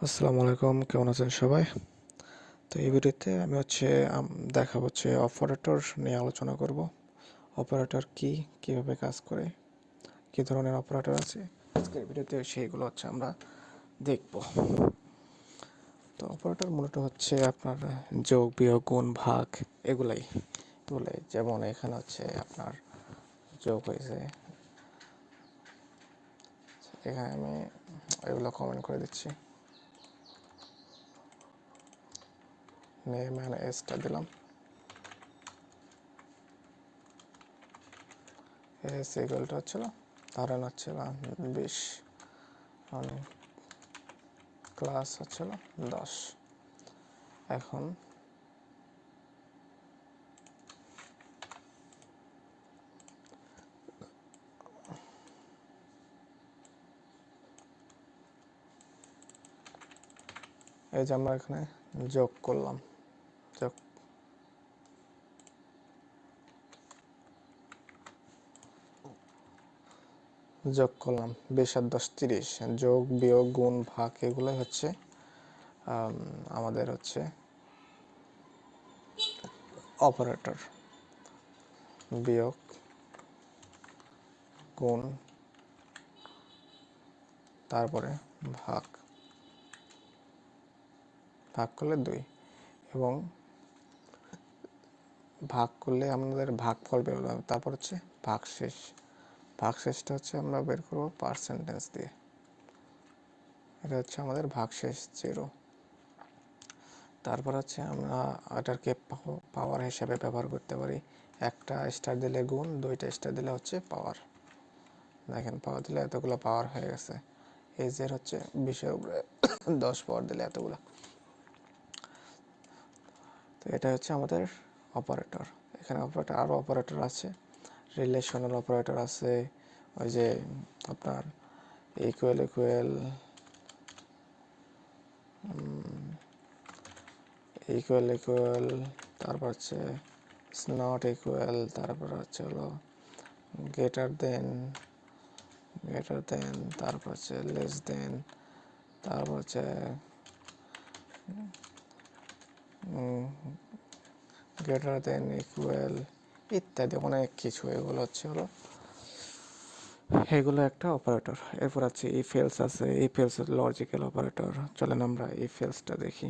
আসসালামু আলাইকুম, কেমন আছেন সবাই? তো এই ভিডিওতে আমি দেখাবো অপারেটর নিয়ে আলোচনা করব। অপারেটর কি, কিভাবে কাজ করে, কি ধরনের অপারেটর আছে, আজকের ভিডিওতে সেইগুলো আমরা দেখব। তো অপারেটর মূলত আপনার যোগ, বিয়োগ, গুণ, ভাগ এগুলাই যেমন এখানে আপনার যোগ হয়েছে, এখানে আমি এগুলো কমেন্ট করে দিচ্ছি। নেম এন্ড এসটা দিলাম, এস ইকুয়ালটা ধরেন 20, ক্লাস 10। এখন এই যে আমরা এখানে যোগ করলাম, যোগ যোগ করলাম 20 আর 10 30। যোগ, বিয়োগ, গুণ, ভাগ এগুলোই আমাদের অপারেটর। বিয়োগ, গুণ, তারপরে ভাগ, ভাগ করলে 2 এবং ভাগ করলে আমাদের ভাগফল বেরোলো। তারপর ভাগশেষ। ভাগশেষটা আমরা বের করবো পার্সেন্টেজ দিয়ে। এটা আমাদের ভাগশেষ 0। তারপর আমরা এটাকে পাওয়ার হিসাবে ব্যবহার করতে পারি। একটা স্টার দিলে গুণ, 2টা স্টার দিলে পাওয়ার। দেখেন পাওয়ার দিলে এতগুলো পাওয়ার হয়ে গেছে। এজের 20-এর উপরে 10 পাওয়ার দিলে এতগুলো। তো এটা আমাদের অপারেটর। এখানে অপারেটর, আরও অপারেটর আছে, রিলেশনাল অপারেটর আছে, ওই যে আপনার ইকুয়াল ইকুয়াল, ইকুয়াল ইকুয়াল, তারপর নট ইকুয়াল, তারপর হলো গ্রেটার দেন, তারপর লেস দেন, তারপর গ্রেটার দেন, ইকুয়াল, ইত্যাদি অনেক কিছু। এগুলো এগুলো একটা অপারেটর। এরপর ইফ এলস আছে, ইফ এলস লজিক্যাল অপারেটর। চলেন আমরা ইফ এলসটা দেখি।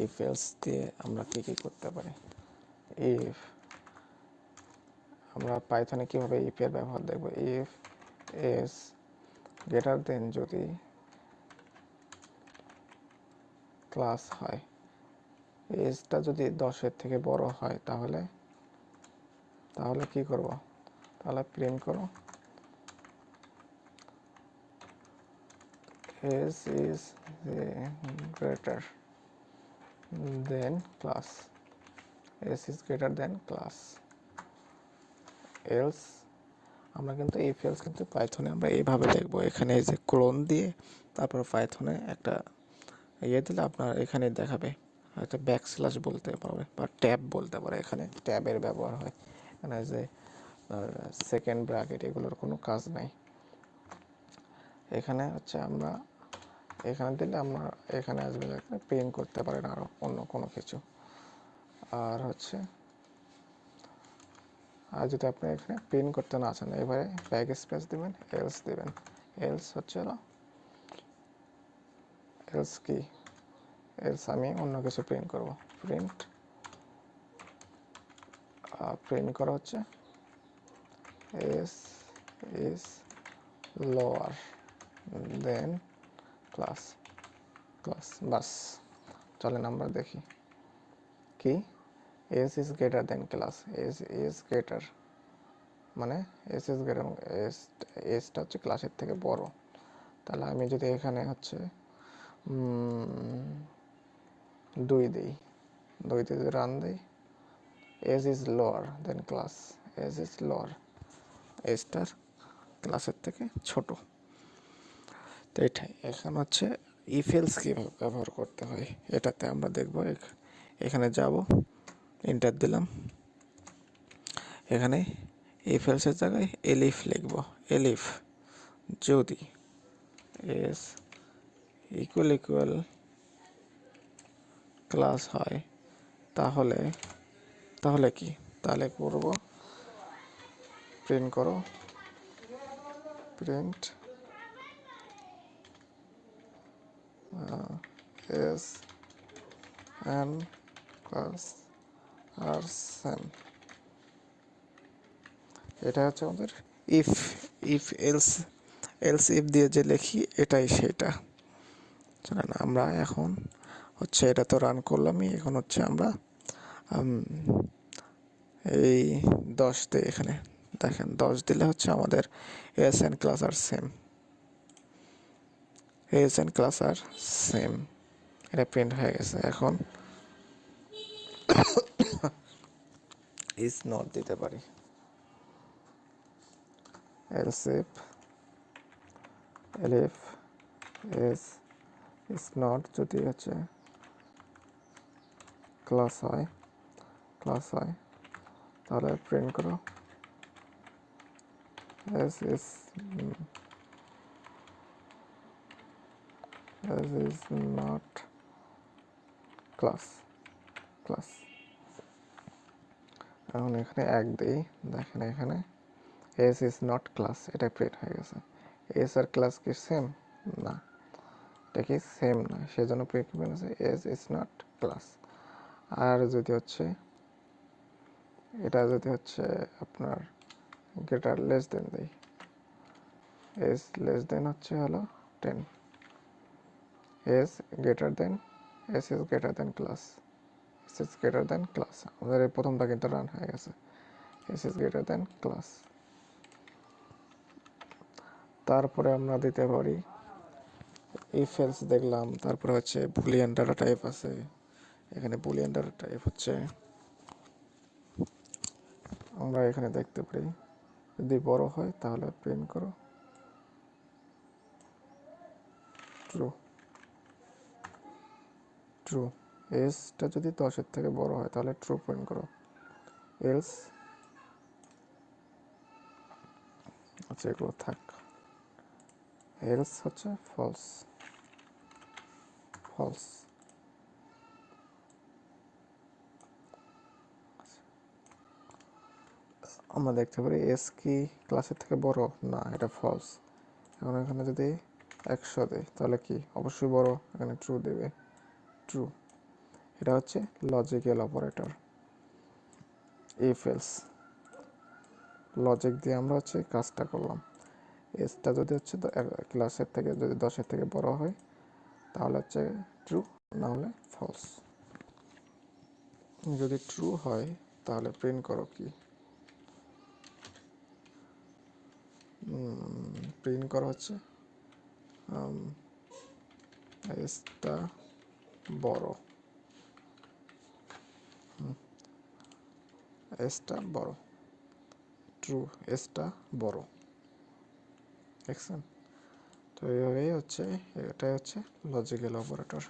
ইফ এলস দিয়ে আমরা কি কি করতে পারি। ইফ আমরা পাইথনে কিভাবে ইফ এর ব্যবহার দেখব। ইফ এস গ্রেটার দেন, যদি ক্লাস হয়, এজটা যদি 10-এর থেকে বড় হয়, তাহলে কি করব, তাহলে প্রিন্ট করো s is greater than class, S is greater than class. Else আমরা কিন্তু ইফ এলস কিন্তু পাইথনে আমরা এইভাবে দেখবো। এখানে এই যে ক্লোন দিয়ে তারপর পাইথনে একটা দিলে আপনার এখানে দেখাবে, হয়তো ব্যাকস্ল্যাশ বলতে পারবে বা ট্যাব বলতে পারে। এখানে ট্যাবের ব্যবহার হয়। এখানে যে সেকেন্ড ব্র্যাকেট এগুলোর কোনো কাজ নাই। এখানে আমরা এখানে দিলে আমরা এখানে আসবে, এখানে প্রিন্ট করতে পারেন আরও অন্য কোনো কিছু। আর আর যদি আপনি এখানে প্রিন্ট করতে না চান, এবারে ব্যাক স্পেস দিবেন, এলস দিবেন। এলস এলস কি, এলস আমি অন্য কিছু প্রিন্ট করব। প্রিন্ট করা S is lower than class, বাস। চলেন আমরা দেখি কি। S is greater than class, S is greater মানে এস ইজ গ্রেটার, এসটা ক্লাসের থেকে বড়। তাহলে আমি যদি এখানে 2 দিই, 2 দিয়ে যদি রান দিই, age is lower than class, age is lower, এজটার ক্লাসের থেকে ছোট। তো এটাই এখন ইফ এলস কীভাবে ব্যবহার করতে হয় এটাতে আমরা দেখব। এখানে যাব, এন্টার দিলাম, এখানে ইফ এলসের জায়গায় এলিফ লিখব। এলিফ যদি এস ইকুয়াল ক্লাস হয়, তাহলে তাহলে কি তাহলে করব প্রিন্ট করো, print s and class are same. এটা হচ্ছে আমাদের if if else else if দিয়ে যে লিখি এটাই সেটা। চলেন আমরা এখন হচ্ছে এটা তো রান করলামই, এখন হচ্ছে আমরা এই 10 দিই এখানে। দেখেন 10 দিলে হচ্ছে আমাদের s and class are same, s and class are same, এটা প্রিন্ট হয়ে গেছে। এখন ইজ নট দিতে পারি, else if s is not যদি হচ্ছে ক্লাস হয় তাহলে প্রিন্ট করো এস ইজ নট ক্লাস। এখন এখানে এক দিই, দেখেন এখানে এস ইজ নট ক্লাস, এটা প্রিন্ট হয়ে গেছে। এস আর ক্লাস কি সেম? না, এটা কি সেম না, সেজন্য প্রিন্ট হয়েছে এস ইজ নট ক্লাস। আর যদি হচ্ছে এটা যদি হচ্ছে আপনার গ্রেটার লেস দেন দিই, এস লেস দেন হচ্ছে হলো 10, S greater than S is greater than class, S is greater than class. আমাদের এই প্রথমটা কিন্তু রান হয়ে গেছে, S is greater than class. তারপরে আমরা দিতে পারি ইফ এলস দেখলাম, তারপরে হচ্ছে বুলিয়ান ডাটা টাইপ আছে। এখানে বুলিয়ান ডাটা টাইপ হচ্ছে আমরা এখানে দেখতে পারি, যদি বড় হয় তাহলে প্রিন্ট করো ট্রু, এসটা যদি 10-এর থেকে বড় হয় তাহলে ট্রু প্রিন্ট করো, এলস আচ্ছা এগুলো থাক, এলস হচ্ছে ফলস। আমরা দেখতে পারি এস কি ক্লাসের থেকে বড় না, এটা ফলস। এখন এখানে যদি 100 দেয় তাহলে কি অবশ্যই বড়, এখানে ট্রু দেবে, ট্রু। এটা হচ্ছে logical operator if else, logic দিয়ে আমরা হচ্ছে কাজটা করলাম। এসটা যদি হচ্ছে ক্লাসের থেকে যদি 10-এর থেকে বড় হয় তাহলে হচ্ছে ট্রু, না হলে ফলস। যদি ট্রু হয় তাহলে প্রিন্ট করো কি, প্রিন্ট করা হচ্ছে এসটা বড়, এসটা বড়, ট্রু এসটা বড়, দেখছেন? তো এইভাবেই হচ্ছে, এটাই হচ্ছে লজিক্যাল অপারেটর।